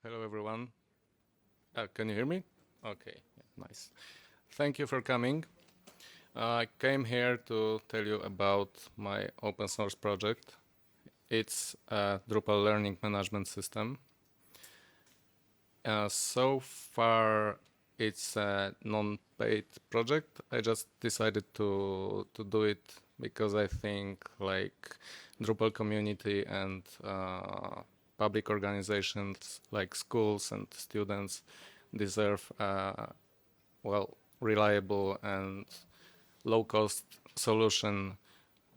Hello, everyone. Can you hear me? Okay, nice. Thank you for coming. I came here to tell you about my open source project. It's a Drupal learning management system. So far, it's a non-paid project. I just decided to do it because I think like Drupal community and public organizations like schools and students deserve reliable and low-cost solution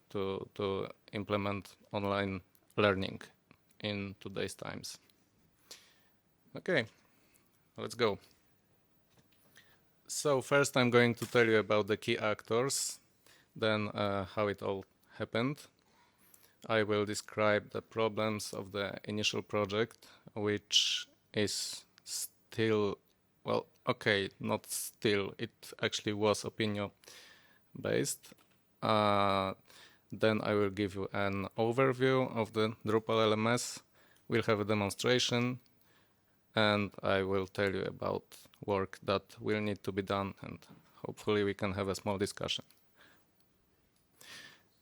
to implement online learning in today's times. Okay, let's go. So first I'm going to tell you about the key actors, then how it all happened. I will describe the problems of the initial project, which is still, well, okay, not still, it actually was Opigno based. Then I will give you an overview of the Drupal LMS. We'll have a demonstration, and I will tell you about work that will need to be done, and hopefully we can have a small discussion.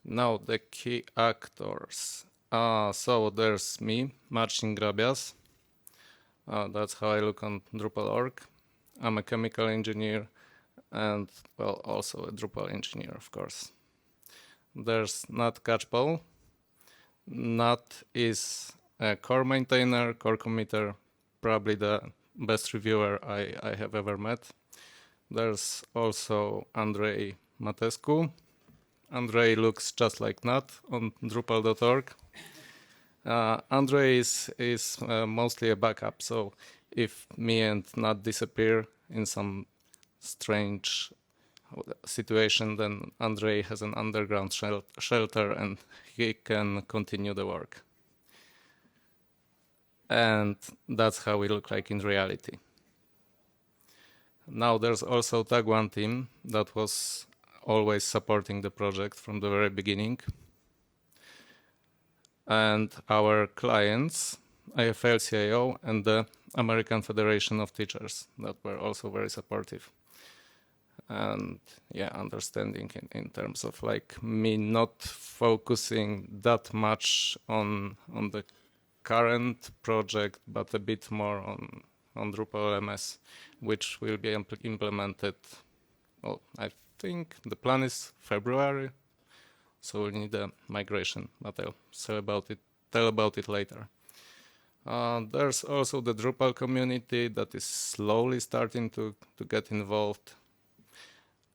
Now the key actors. So there's me, Marcin Grabias. That's how I look on Drupal.org. I'm a chemical engineer and, well, also a Drupal engineer, of course. There's Nat Kachpal. Nat is a core maintainer, core committer, probably the best reviewer I have ever met. There's also Andrei Matescu. Andrei looks just like Nat on Drupal.org. Andrei is mostly a backup, so if me and Nat disappear in some strange situation, then Andrei has an underground shelter and he can continue the work. And that's how we look like in reality. Now there's also Tag1 team that was always supporting the project from the very beginning. And our clients, AFL-CIO and the American Federation of Teachers, that were also very supportive. And yeah, understanding in terms of like me not focusing that much on the current project, but a bit more on Drupal LMS, which will be implemented. Well, I think the plan is February, so we'll need a migration, but I'll tell about it later. There's also the Drupal community that is slowly starting to get involved.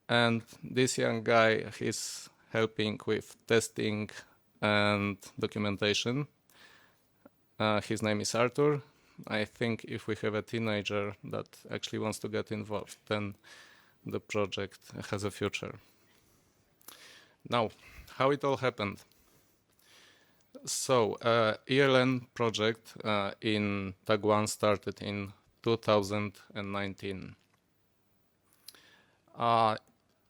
And this young guy is helping with testing and documentation. His name is Artur. I think if we have a teenager that actually wants to get involved, then the project has a future. Now, how it all happened. So, ELN project in Tag1 started in 2019.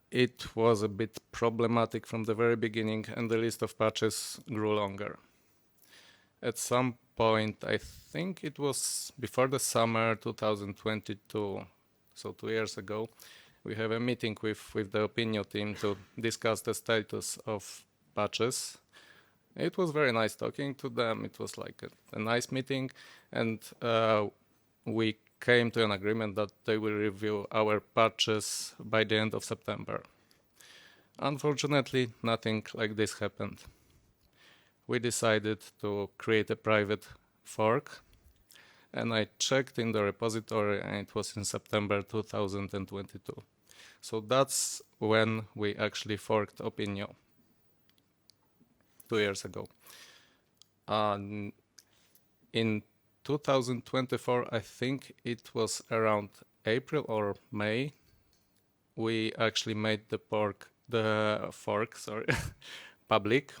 It was a bit problematic from the very beginning, and the list of patches grew longer. At some point, I think it was before the summer 2022, so 2 years ago, we have a meeting with the Opigno team to discuss the status of patches. It was very nice talking to them. It was like a nice meeting, and we came to an agreement that they will review our patches by the end of September. Unfortunately, nothing like this happened. We decided to create a private fork, and I checked in the repository, and it was in September 2022. So that's when we actually forked Opigno, 2 years ago. In 2024, I think it was around April or May, we actually made the fork public,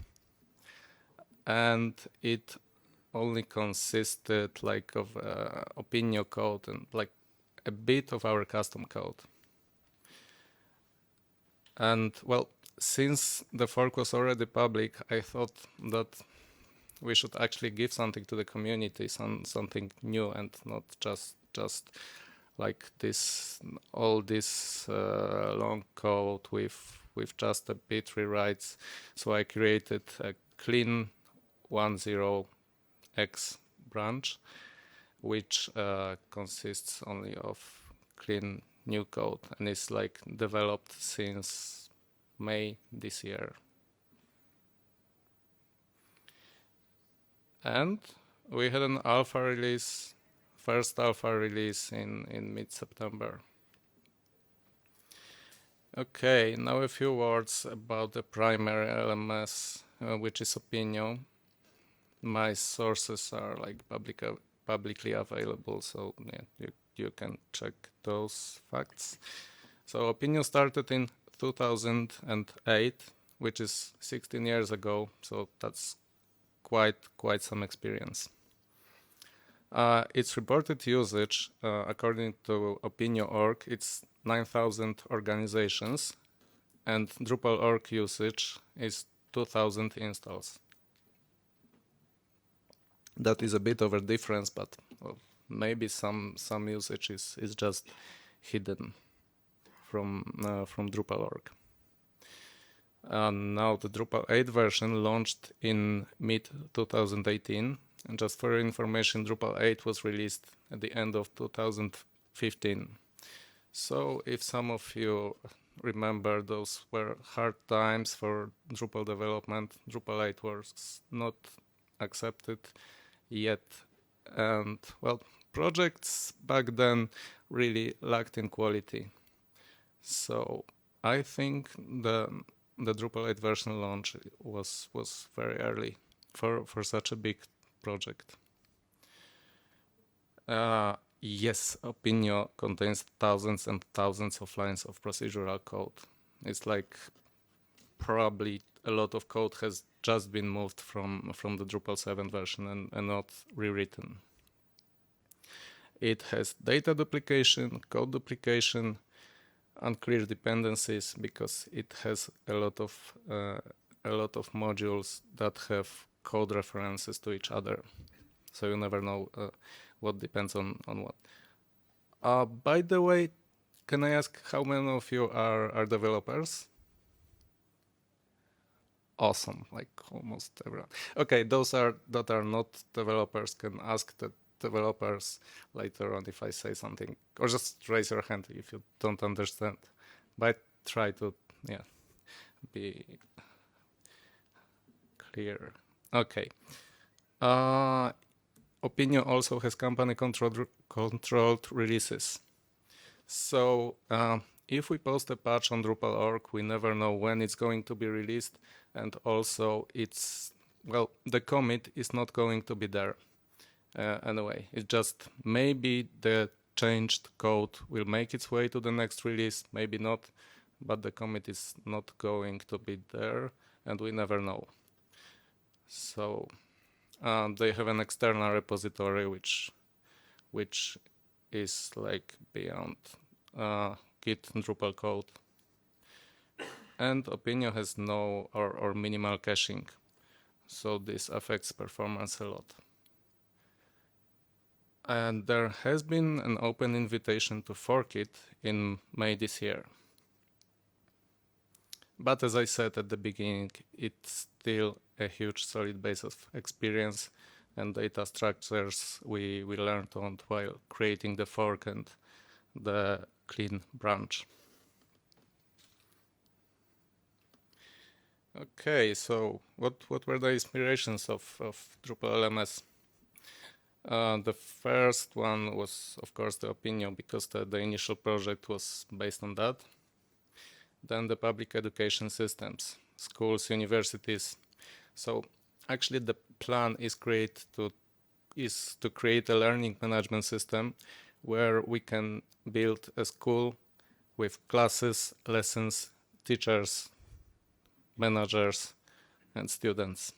and it only consisted like of Opigno code and like a bit of our custom code. And well, since the fork was already public, I thought that we should actually give something to the community, something new, and not just like this all this long code with just a bit rewrites. So I created a clean 10x branch, which consists only of clean new code and is like developed since May this year. And we had an alpha release, first alpha release in mid-September. Okay, now a few words about the primary LMS, which is Opigno. My sources are like publicly available, so yeah, you can check those facts. So Opigno started in 2008, which is 16 years ago, so that's quite some experience. Its reported usage, according to Opigno.org, it's 9,000 organizations, and Drupal.org usage is 2,000 installs. That is a bit of a difference, but well, maybe some usage is just hidden from Drupal.org. Now the Drupal 8 version launched in mid-2018, and just for your information, Drupal 8 was released at the end of 2015. So if some of you remember, those were hard times for Drupal development. Drupal 8 was not accepted yet, and well, projects back then really lacked in quality. So I think the Drupal 8 version launch was very early for such a big project. Yes, Opigno contains thousands and thousands of lines of procedural code. It's like probably a lot of code has just been moved from the Drupal 7 version and not rewritten. It has data duplication, code duplication, unclear dependencies, because it has a lot of modules that have code references to each other, so you never know what depends on what. By the way, can I ask how many of you are developers? Awesome, like almost everyone. Okay, those that are not developers can ask the developers later on if I say something, or just raise your hand if you don't understand. But try to be clear. Okay. Opigno also has company controlled releases. So if we post a patch on Drupal.org, we never know when it's going to be released, and also the commit is not going to be there anyway. It's just maybe the changed code will make its way to the next release, maybe not, but the commit is not going to be there, and we never know. So they have an external repository which is like beyond Git and Drupal code. And Opigno has no or minimal caching, so this affects performance a lot. And there has been an open invitation to fork it in May this year. But as I said at the beginning, it's still a huge solid base of experience and data structures we learned on while creating the fork and the clean branch. Okay, so what were the inspirations of Drupal LMS? The first one was, of course, the Opigno, because the initial project was based on that. Then the public education systems, schools, universities. So actually the plan is to create a learning management system where we can build a school with classes, lessons, teachers, managers, and students.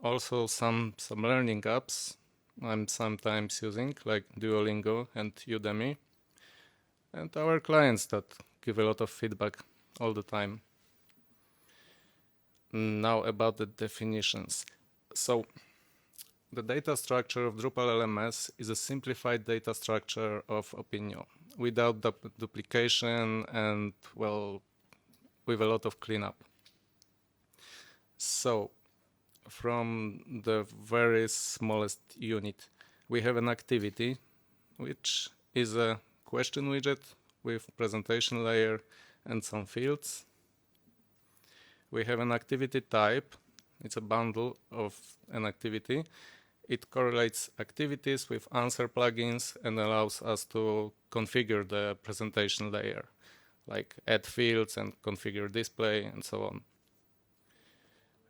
Also some learning apps I'm sometimes using, like Duolingo and Udemy, and our clients that give a lot of feedback all the time. Now about the definitions. So the data structure of Drupal LMS is a simplified data structure of Opigno without duplication and, well, with a lot of cleanup. So from the very smallest unit, we have an activity, which is a question widget with presentation layer and some fields. We have an activity type. It's a bundle of an activity. It correlates activities with answer plugins and allows us to configure the presentation layer, like add fields and configure display and so on.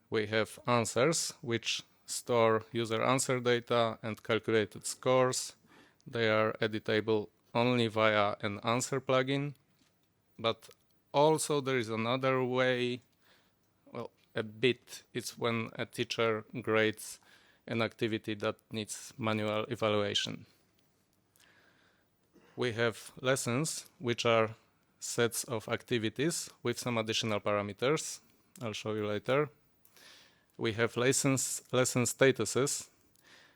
We have answers, which store user answer data and calculated scores. They are editable only via an answer plugin, but also there is another way, well, a bit. It's when a teacher grades an activity that needs manual evaluation. We have lessons, which are sets of activities with some additional parameters. I'll show you later. We have lesson statuses,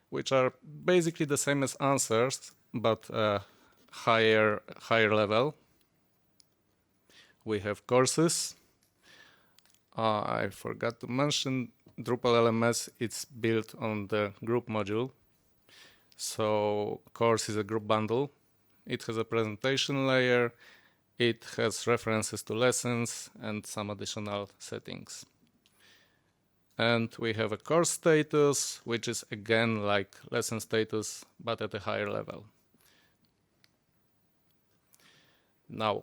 which are basically the same as answers, but higher level. We have courses. I forgot to mention Drupal LMS. It's built on the group module. So course is a group bundle. It has a presentation layer. It has references to lessons and some additional settings. And we have a course status, which is again like lesson status, but at a higher level. Now,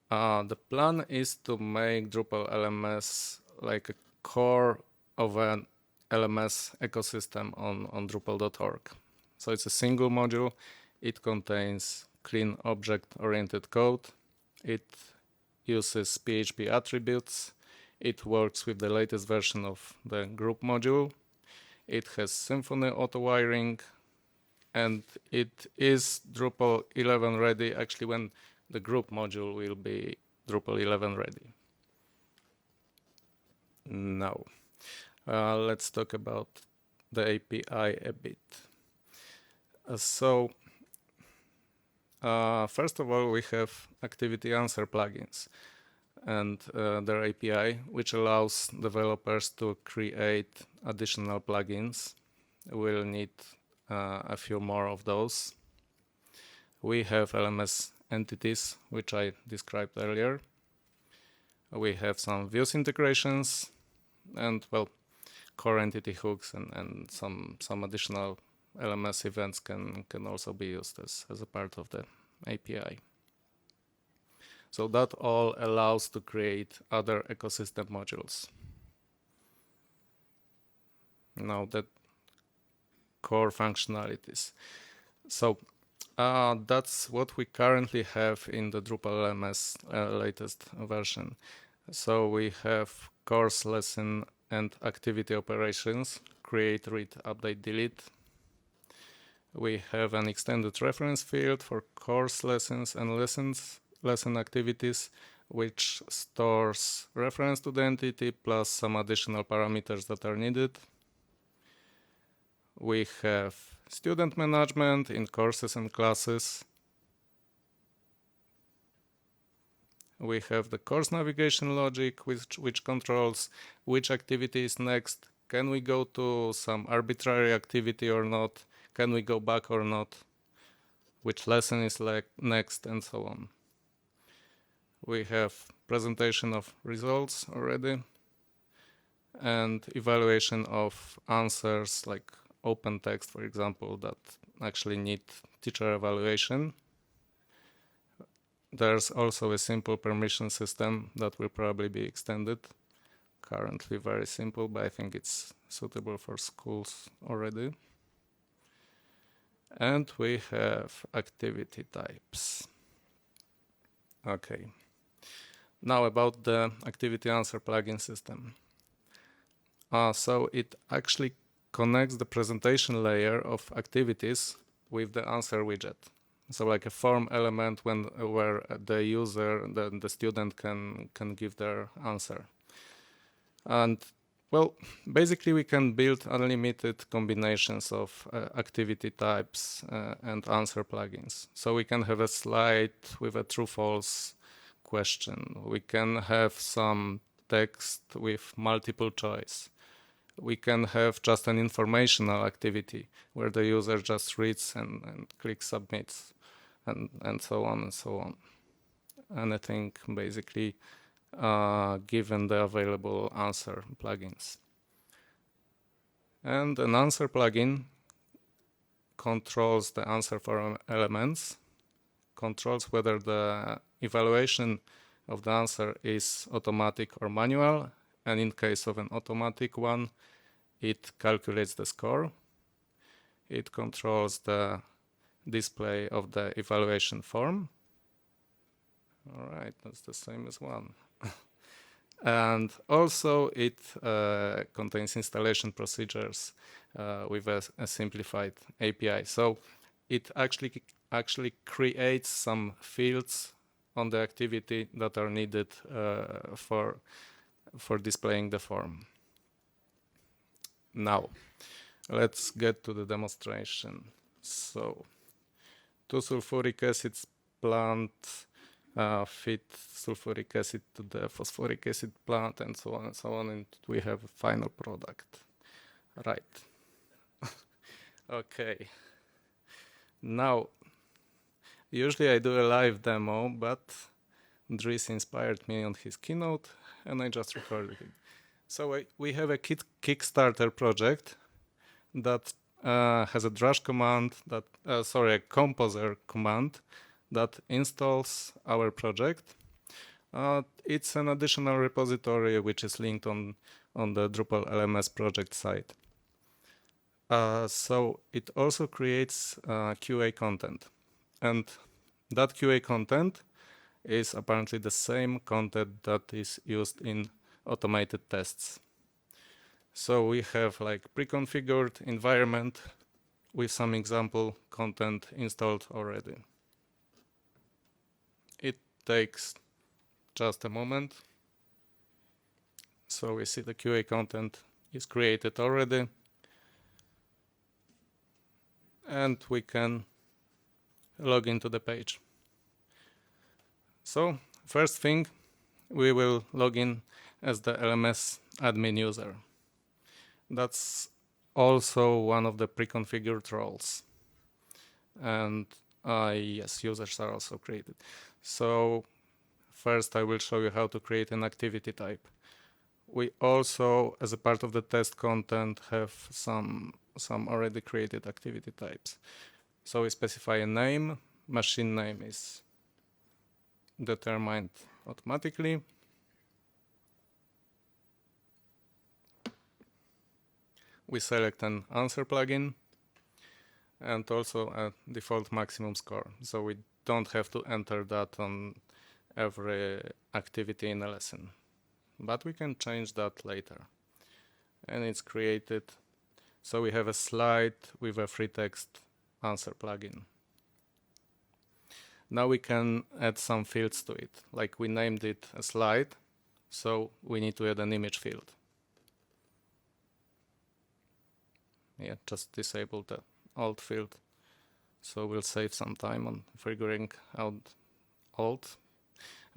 the plan is to make Drupal LMS like a core of an LMS ecosystem on Drupal.org. So it's a single module. It contains clean object-oriented code. It uses PHP attributes. It works with the latest version of the group module. It has Symfony auto-wiring, and it is Drupal 11 ready, actually when the group module will be Drupal 11 ready. Now, let's talk about the API a bit. First of all, we have activity answer plugins and their API, which allows developers to create additional plugins. We'll need a few more of those. We have LMS entities, which I described earlier. We have some views integrations and, well, core entity hooks and some additional LMS events can also be used as a part of the API. So that all allows to create other ecosystem modules. Now the core functionalities. So that's what we currently have in the Drupal LMS latest version. So we have course, lesson, and activity operations, create, read, update, delete. We have an extended reference field for course lessons and lesson activities, which stores reference to the entity plus some additional parameters that are needed. We have student management in courses and classes. We have the course navigation logic, which controls which activity is next. Can we go to some arbitrary activity or not? Can we go back or not? Which lesson is next, and so on. We have presentation of results already and evaluation of answers like open text, for example, that actually need teacher evaluation. There's also a simple permission system that will probably be extended. Currently very simple, but I think it's suitable for schools already. And we have activity types. Okay. Now about the activity answer plugin system. So it actually connects the presentation layer of activities with the answer widget. So like a form element where the user, the student can give their answer. And Well, basically we can build unlimited combinations of activity types and answer plugins. So we can have a slide with a true-false question. We can have some text with multiple choice. We can have just an informational activity where the user just reads and clicks submits and so on and so on. Anything basically given the available answer plugins. And an answer plugin controls the answer for elements, controls whether the evaluation of the answer is automatic or manual, and in case of an automatic one, it calculates the score. It controls the display of the evaluation form. All right, that's the same as one. And also it contains installation procedures with a simplified API. So it actually creates some fields on the activity that are needed for displaying the form. Now, let's get to the demonstration. So, 2 sulfuric acids plant feed sulfuric acid to the phosphoric acid plant, and so on and so on, and we have a final product. Right. Okay. Now, usually I do a live demo, but Dries inspired me on his keynote, and I just recorded it. So we have a Kickstarter project that has a drush command that, a composer command that installs our project. It's an additional repository which is linked on the Drupal LMS project site. So it also creates QA content, and that QA content is apparently the same content that is used in automated tests. So we have like pre-configured environment with some example content installed already. It takes just a moment. So we see the QA content is created already. And we can log into the page. So first thing, we will log in as the LMS admin user. That's also one of the pre-configured roles. And yes, users are also created. So first I will show you how to create an activity type. We also, as a part of the test content, have some already created activity types. So we specify a name. Machine name is determined automatically. We select an answer plugin and also a default maximum score. So we don't have to enter that on every activity in a lesson, but we can change that later. And it's created. So we have a slide with a free text answer plugin. Now we can add some fields to it. Like we named it a slide, so we need to add an image field. Yeah, just disable the alt field. So we'll save some time on figuring out alt,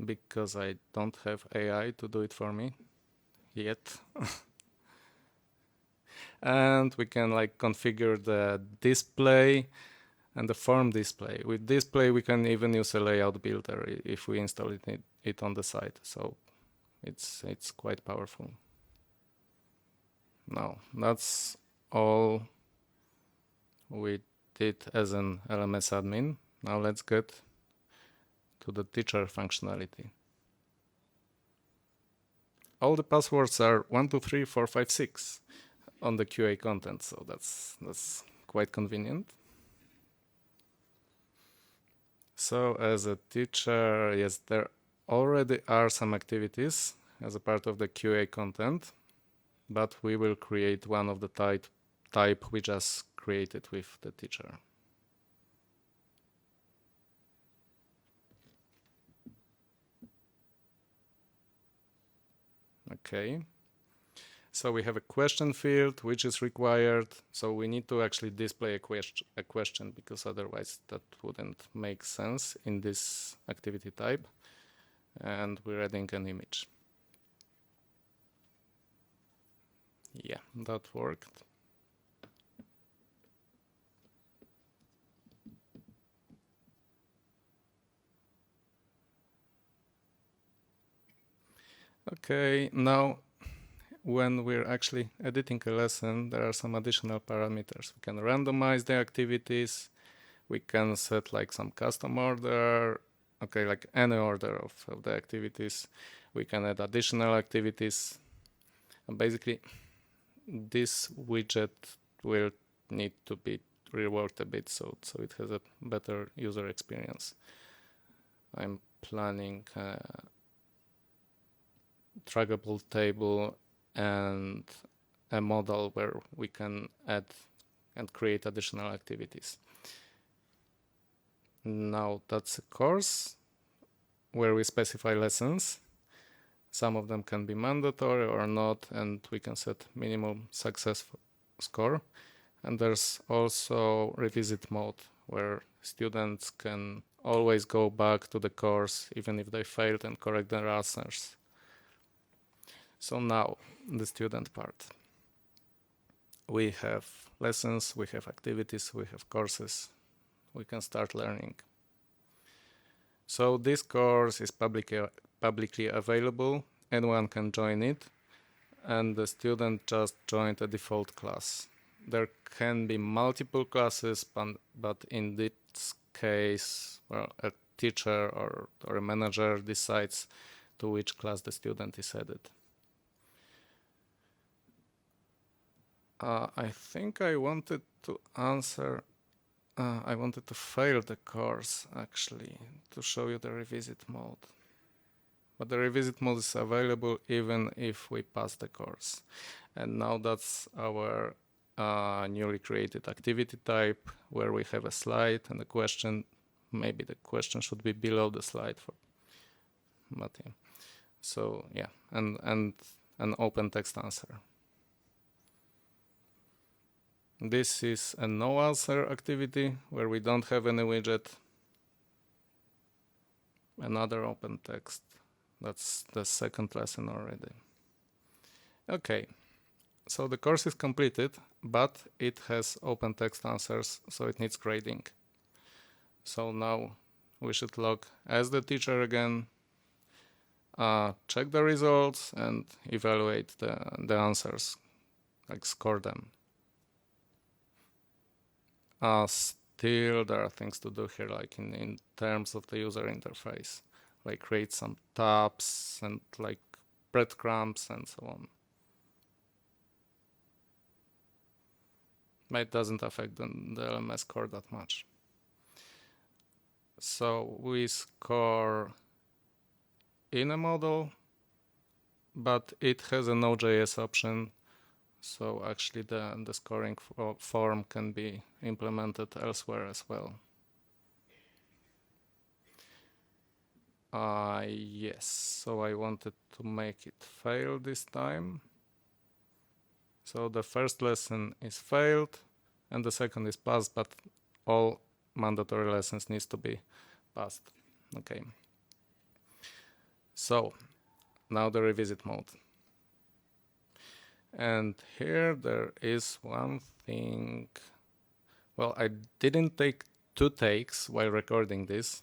because I don't have AI to do it for me yet. And we can like configure the display and the form display. With display, we can even use a layout builder if we install it on the site. So it's quite powerful. Now, that's all we did as an LMS admin. Now let's get to the teacher functionality. All the passwords are 1, 2, 3, 4, 5, 6 on the QA content, so that's quite convenient. So as a teacher, yes, there already are some activities as a part of the QA content, but we will create one of the type we just created with the teacher. Okay. So we have a question field which is required. So we need to actually display a question because otherwise that wouldn't make sense in this activity type. And we're adding an image. Yeah, that worked. Okay, now when we're actually editing a lesson, there are some additional parameters. We can randomize the activities. We can set like some custom order, okay, like any order of the activities. We can add additional activities. And basically, this widget will need to be reworked a bit so it has a better user experience. I'm planning a trackable table and a model where we can add and create additional activities. Now that's a course where we specify lessons. Some of them can be mandatory or not, and we can set minimum success score. And there's also revisit mode where students can always go back to the course even if they failed and correct their answers. So now the student part. We have lessons, we have activities, we have courses. We can start learning. So this course is publicly available. Anyone can join it. And the student just joined a default class. There can be multiple classes, but in this case, well, a teacher or a manager decides to which class the student is added. I think I wanted to answer, I wanted to fail the course actually to show you the revisit mode. But the revisit mode is available even if we pass the course. And now that's our newly created activity type where we have a slide and a question. Maybe the question should be below the slide but yeah. So yeah, and an open text answer. This is a no answer activity where we don't have any widget. Another open text. That's the second lesson already. Okay, so the course is completed, but it has open text answers, so it needs grading. So now we should log as the teacher again, check the results and evaluate the answers, like score them. Still, there are things to do here, like in terms of the user interface, like create some tabs and like breadcrumbs and so on. But it doesn't affect the LMS score that much. So we score in a model, but it has a Node.js option. So actually the scoring form can be implemented elsewhere as well. Yes, so I wanted to make it fail this time. So the first lesson is failed and the second is passed, but all mandatory lessons needs to be passed. Okay. So now the revisit mode. And here there is one thing. Well, I didn't take 2 takes while recording this.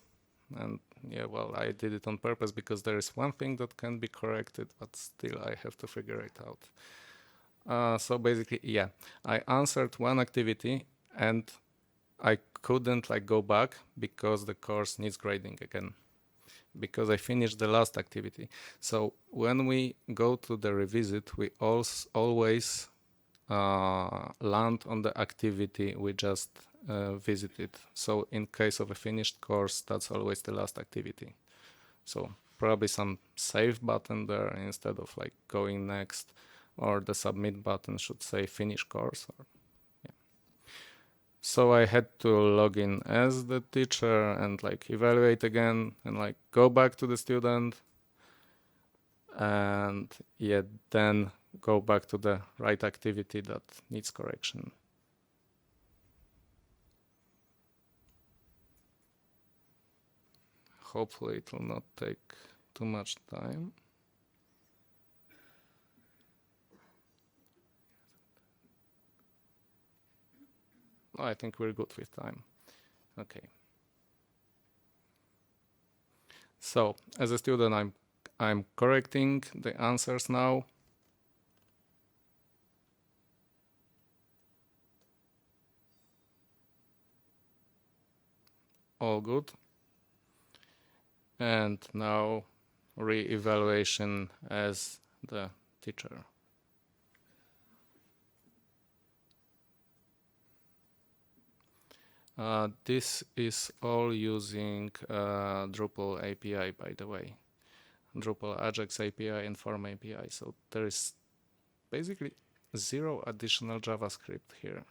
And yeah, well, I did it on purpose because there is one thing that can be corrected, but still I have to figure it out. So basically, yeah, I answered one activity and I couldn't like go back because the course needs grading again, because I finished the last activity. So when we go to the revisit, we always land on the activity we just visited. So in case of a finished course, that's always the last activity. So probably some save button there instead of like going next, or the submit button should say finish course. Yeah. So I had to log in as the teacher and like evaluate again and like go back to the student and yeah, then go back to the right activity that needs correction. Hopefully it will not take too much time. I think we're good with time. Okay. So as a student, I'm correcting the answers now. All good. And now re-evaluation as the teacher. This is all using Drupal API, by the way. Drupal Ajax API and Form API. So there is basically zero additional JavaScript here.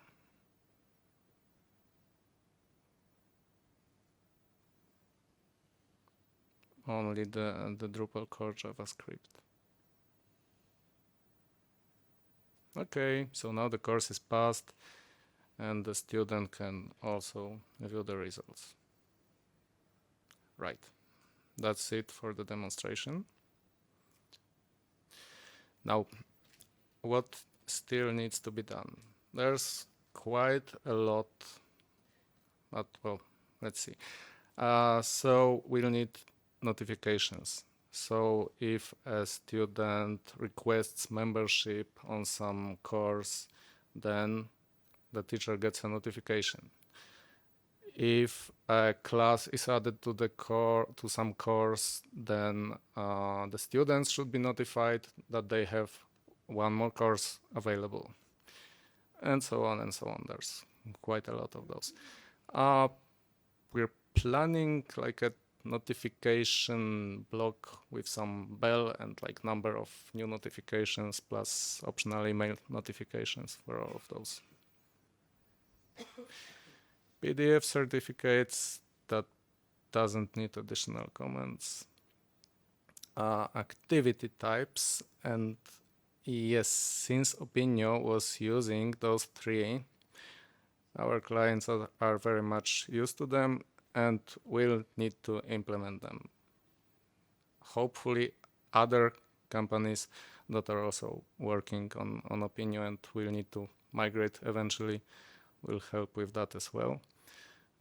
Only the Drupal core JavaScript. Okay, so now the course is passed and the student can also view the results. Right, that's it for the demonstration. Now, what still needs to be done? There's quite a lot, but well, let's see. So we'll need notifications. So if a student requests membership on some course, then the teacher gets a notification. If a class is added to the to some course, then the students should be notified that they have one more course available, and so on and so on. There's quite a lot of those. We're planning like a notification block with some bell and like number of new notifications plus optional email notifications for all of those. PDF certificates, that doesn't need additional comments. Activity types, and yes, since Opigno was using those three, our clients are very much used to them and will need to implement them. Hopefully other companies that are also working on Opigno and will need to migrate eventually will help with that as well.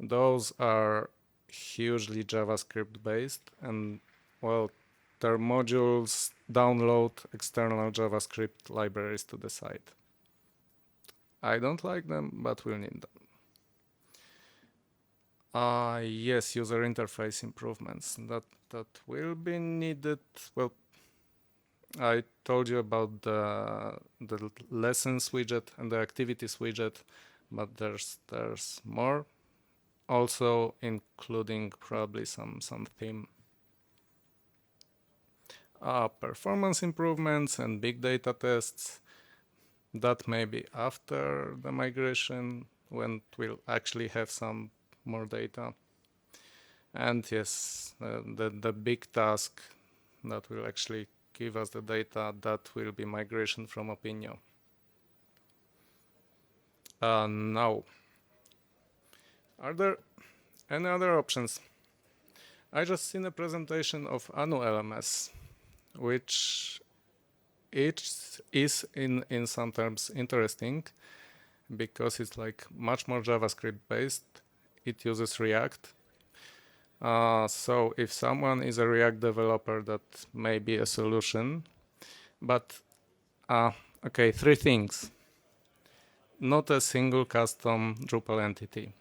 Those are hugely JavaScript based, and well, their modules download external JavaScript libraries to the site. I don't like them, but we'll need them. Yes, user interface improvements that will be needed. Well, I told you about the lessons widget and the activities widget, but there's more. Also including probably some theme. Performance improvements and big data tests. That may be after the migration when we'll actually have some more data. And yes, the big task that will actually give us the data, that will be migration from Opigno. Now, are there any other options? I just seen a presentation of Anu LMS, which it is in some terms interesting because it's like much more JavaScript based. It uses React. So if someone is a React developer, that may be a solution. But okay, three things. Not a single custom Drupal entity.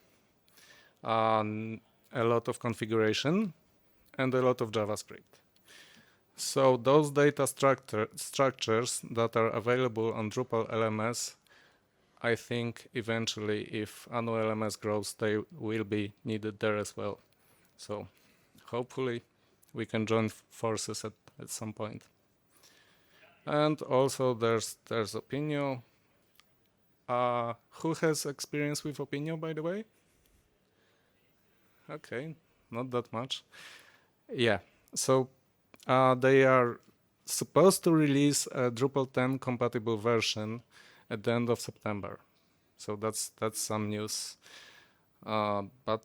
A lot of configuration and a lot of JavaScript. So those data structures that are available on Drupal LMS, I think eventually if Anu LMS grows, they will be needed there as well. So hopefully we can join forces at some point. And also there's Opigno. Who has experience with Opigno, by the way? Okay, not that much. Yeah, so they are supposed to release a Drupal 10 compatible version at the end of September. So that's some news. But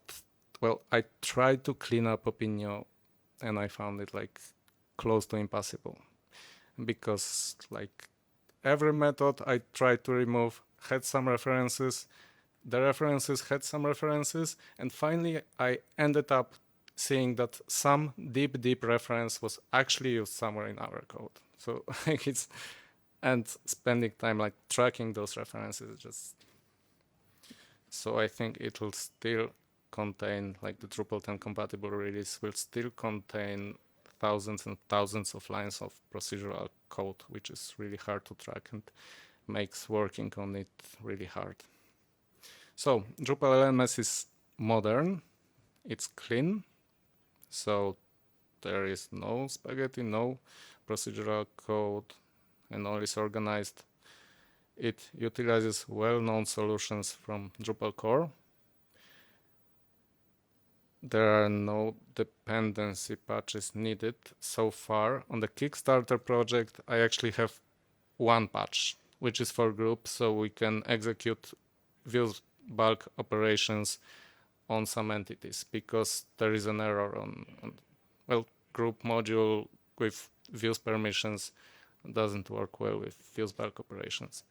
well, I tried to clean up Opigno and I found it like close to impossible, because like every method I tried to remove had some references, the references had some references, and finally I ended up seeing that some deep reference was actually used somewhere in our code. So it's, and spending time like tracking those references just, so I think it will still contain, like the Drupal 10 compatible release will still contain thousands and thousands of lines of procedural code, which is really hard to track and makes working on it really hard. So Drupal LMS is modern, it's clean, so there is no spaghetti, no procedural code, and all is organized. It utilizes well-known solutions from Drupal core. There are no dependency patches needed so far. On the Kickstarter project, I actually have one patch, which is for groups, so we can execute views bulk operations on some entities, because there is an error on well, group module with views permissions doesn't work well with views bulk operations.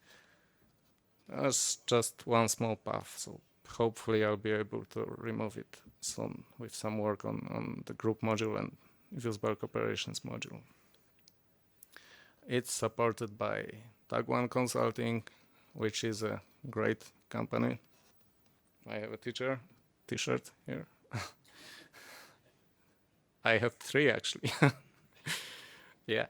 That's just one small path, so hopefully I'll be able to remove it soon with some work on the group module and views bulk operations module. It's supported by Tag1 Consulting, which is a great company. I have a t-shirt here. I have 3 actually. Yeah.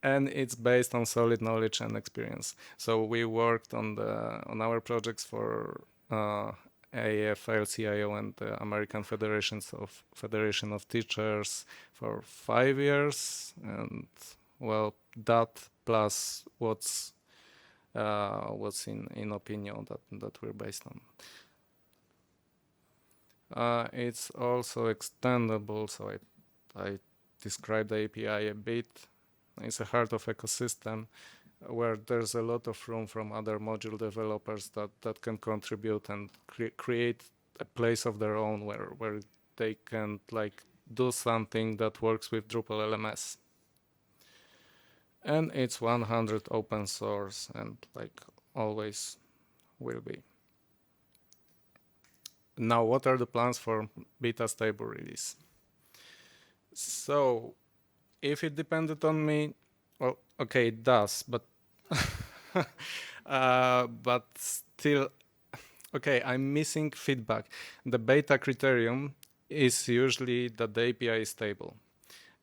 And it's based on solid knowledge and experience. So we worked on our projects for AFL-CIO and the American Federation of Teachers for 5 years, and well, that plus what's in Opigno that we're based on. It's also extendable, so I described the API a bit. It's a heart of ecosystem where there's a lot of room from other module developers that can contribute and create a place of their own where they can like do something that works with Drupal LMS. And it's 100 open source and like always will be. Now, what are the plans for beta stable release? So if it depended on me, well, okay, it does, but but still, okay, I'm missing feedback. The beta criterion is usually that the API is stable,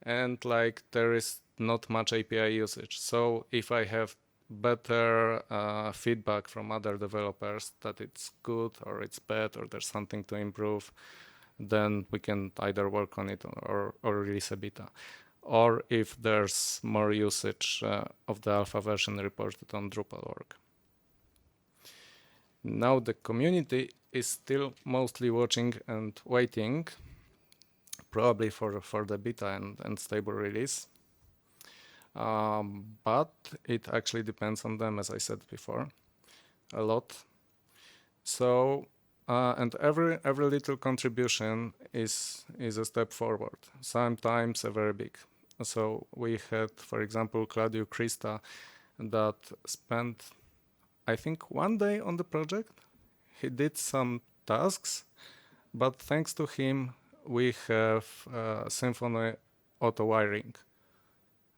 and like there is not much API usage. So if I have better feedback from other developers that it's good or it's bad or there's something to improve, then we can either work on it or release a beta. Or if there's more usage of the alpha version reported on Drupal.org. Now the community is still mostly watching and waiting, probably for the beta and stable release. But it actually depends on them, as I said before, a lot. So and every little contribution is a step forward, sometimes a very big. So we had, for example, Claudio Christa that spent, I think, 1 day on the project. He did some tasks, but thanks to him, we have Symfony auto wiring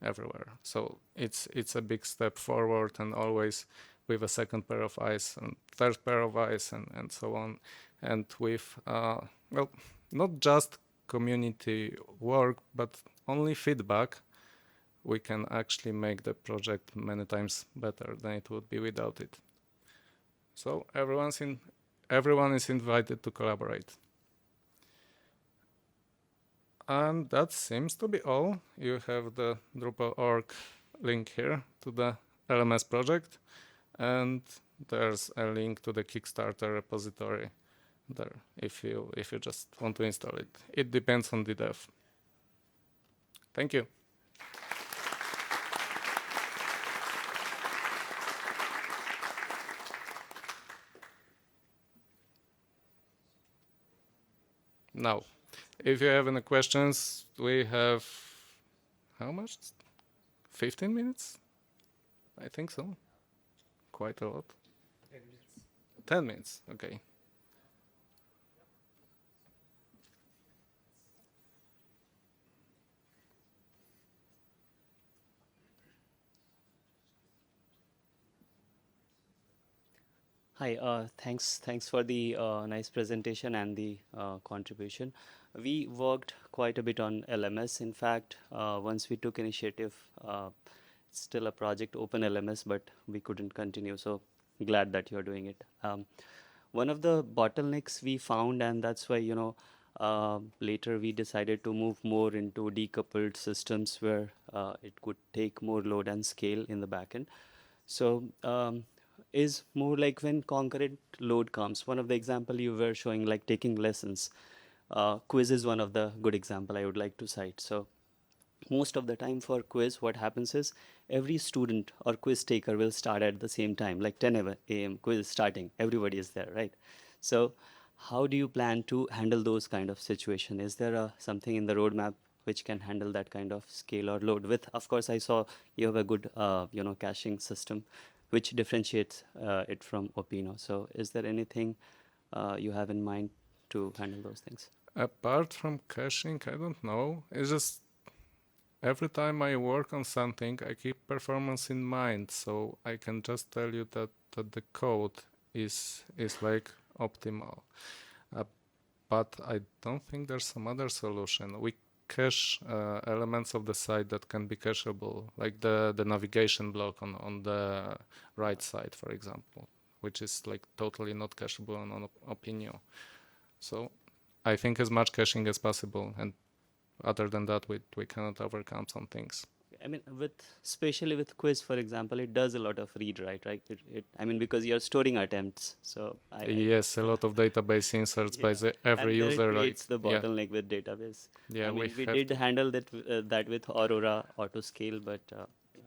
everywhere. So it's a big step forward, and always with a second pair of eyes and third pair of eyes and so on. And with, well, not just community work, but only feedback, we can actually make the project many times better than it would be without it. So everyone is invited to collaborate. And that seems to be all. You have the Drupal.org link here to the LMS project, and there's a link to the Kickstarter repository there if you just want to install it. It depends on the dev. Thank you. Now, if you have any questions, we have how much? 15 minutes? I think so. Quite a lot. 10 minutes, okay. Hi, thanks for the nice presentation and the contribution. We worked quite a bit on LMS. In fact, once we took initiative, it's still a project, Open LMS, but we couldn't continue. So glad that you're doing it. One of the bottlenecks we found, and that's why, later we decided to move more into decoupled systems where it could take more load and scale in the backend. So is more like when concurrent load comes. One of the example you were showing, like taking lessons. Quiz is one of the good example I would like to cite. So most of the time for quiz, what happens is every student or quiz taker will start at the same time, like 10 a.m. quiz is starting. Everybody is there, right? So how do you plan to handle those kind of situation? Is there something in the roadmap which can handle that kind of scale or load? With, of course, I saw you have a good, caching system, which differentiates it from Opino. So is there anything you have in mind to handle those things? Apart from caching, I don't know. It's just every time I work on something, I keep performance in mind, so I can just tell you that the code is like optimal. Uh, but I don't think there's some other solution. We cache elements of the site that can be cacheable, like the navigation block on the right side, for example, which is like totally not cacheable on Opinio. So I think as much caching as possible, and other than that, we cannot overcome some things. I mean, especially with quiz, for example, it does a lot of read write, right? I mean, because you're storing attempts, so Yes, a lot of database inserts by yeah, every and there user. Like, creates the yeah, bottleneck with database. yeah, I we mean, we have did to. handle that with Aurora auto scale, but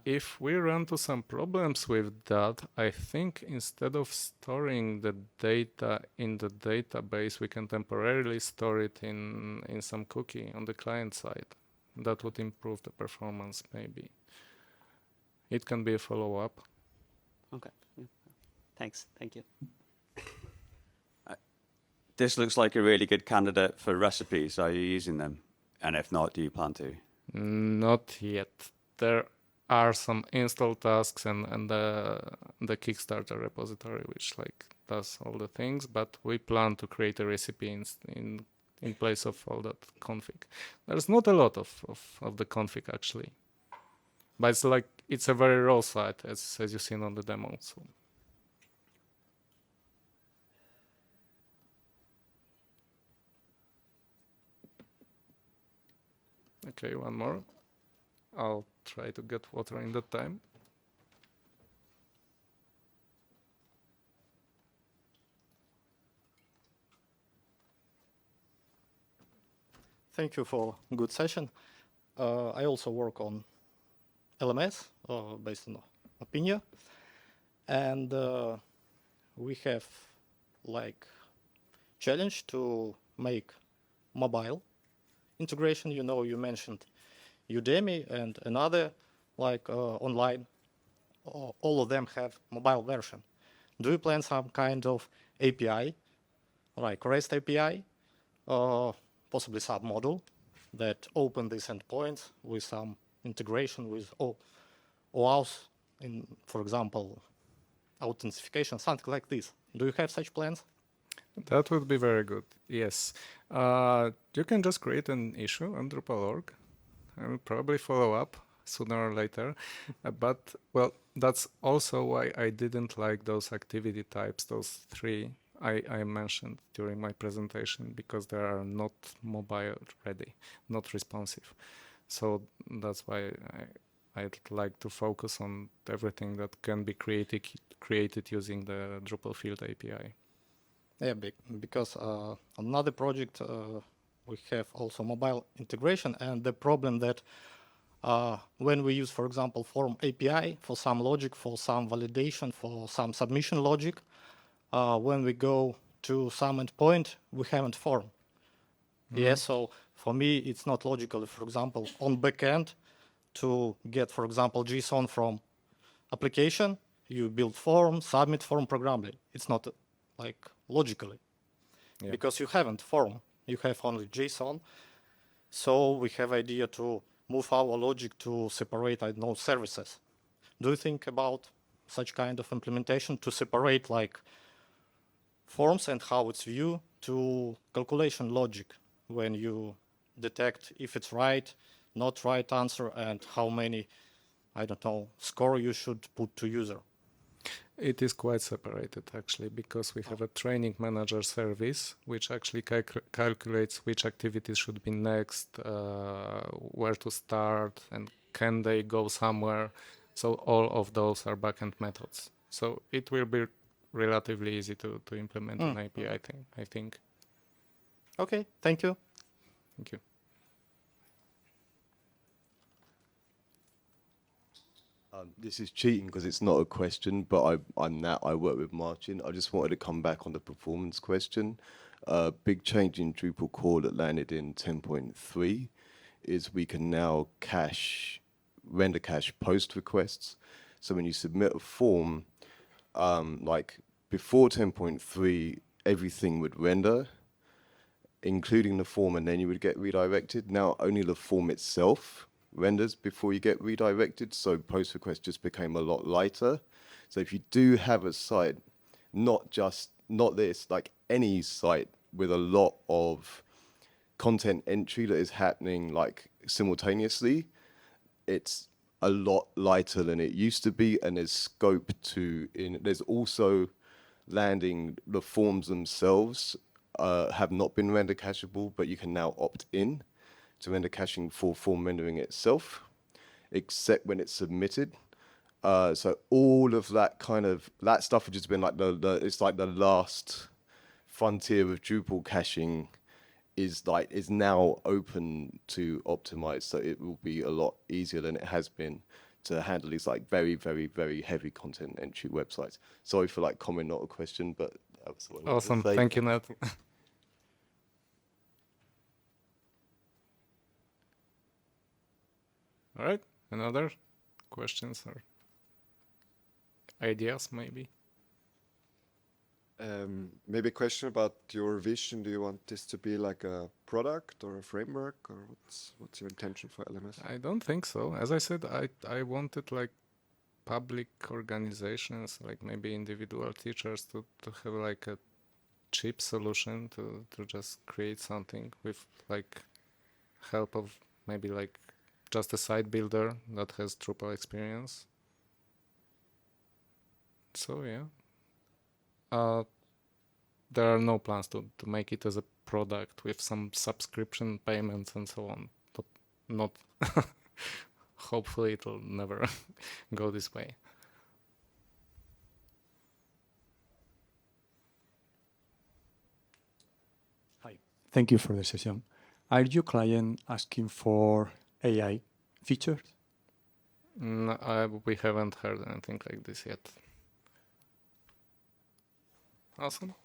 If we run into some problems with that, I think instead of storing the data in the database, we can temporarily store it in some cookie on the client side. That would improve the performance, maybe. It can be a follow-up. okay, yeah. Thanks, thank you. This looks like a really good candidate for recipes. Are you using them? And if not, do you plan to? Not yet. There are some install tasks and the Kickstarter repository which like does all the things, but we plan to create a recipe in place of all that config. There's not a lot of the config actually, but it's like it's a very raw site as you've seen on the demo. So okay, one more. I'll try to get water in that time. Thank you for a good session. I also work on LMS based on Opigno, and we have like challenge to make mobile integration. You know, you mentioned Udemy and another like online. All of them have mobile version. Do you plan some kind of API, like REST API, possibly sub-module that open these endpoints with some integration with OAuth, in, for example, authentication, something like this? Do you have such plans? That would be very good. Yes. You can just create an issue on Drupal.org. I will probably follow up sooner or later. But, well, that's also why I didn't like those activity types, those three I mentioned during my presentation, because they are not mobile ready, not responsive. So that's why I'd like to focus on everything that can be created using the Drupal field API. Yeah, because another project we have also mobile integration, and the problem that when we use, for example, form API for some logic, for some validation, for some submission logic, when we go to some endpoint, we haven't form. Yeah, so for me, it's not logical, for example, on backend to get, for example, JSON from application, you build form, submit form programmably. It's not like logically Yeah. because you haven't form, you have only JSON. So we have idea to move our logic to separate, I don't know, services. Do you think about such kind of implementation to separate like forms and how it's viewed to calculation logic when you detect if it's right, not right answer, and how many, I don't know, score you should put to user? It is quite separated actually, because we have a training manager service which actually calculates which activities should be next, where to start, and can they go somewhere. So all of those are backend methods. So it will be relatively easy to implement an API thing, I think. Okay, thank you. Thank you. This is cheating because it's not a question, but I'm Nat. I work with Martin. I just wanted to come back on the performance question. Big change in Drupal core that landed in 10.3 is we can now render cache post requests. So when you submit a form, like before 10.3, everything would render, including the form, and then you would get redirected. Now only the form itself renders before you get redirected, so post request just became a lot lighter. So if you do have a site, not this, like any site with a lot of content entry that is happening like simultaneously, it's a lot lighter than it used to be, and there's scope there's also landing the forms themselves have not been render cacheable, but you can now opt in to render caching for form rendering itself, except when it's submitted. So all of that that stuff has just been like it's like the last frontier of Drupal caching is now open to optimize. So it will be a lot easier than it has been to handle these like very, very, very heavy content entry websites. Sorry for like comment, not a question, but that was what I wanted to Awesome. say. Thank you, Nat. All right. Another questions or ideas, maybe? Maybe a question about your vision. Do you want this to be like a product or a framework, or what's your intention for LMS? I don't think so. As I said, I wanted like public organizations, like maybe individual teachers to have like a cheap solution to just create something with like help of maybe like just a site builder that has Drupal experience. So yeah. There are no plans to make it as a product with some subscription payments and so on. But not hopefully it will never go this way. Hi, thank you for the session. Are your client asking for AI features? No, we haven't heard anything like this yet. Awesome.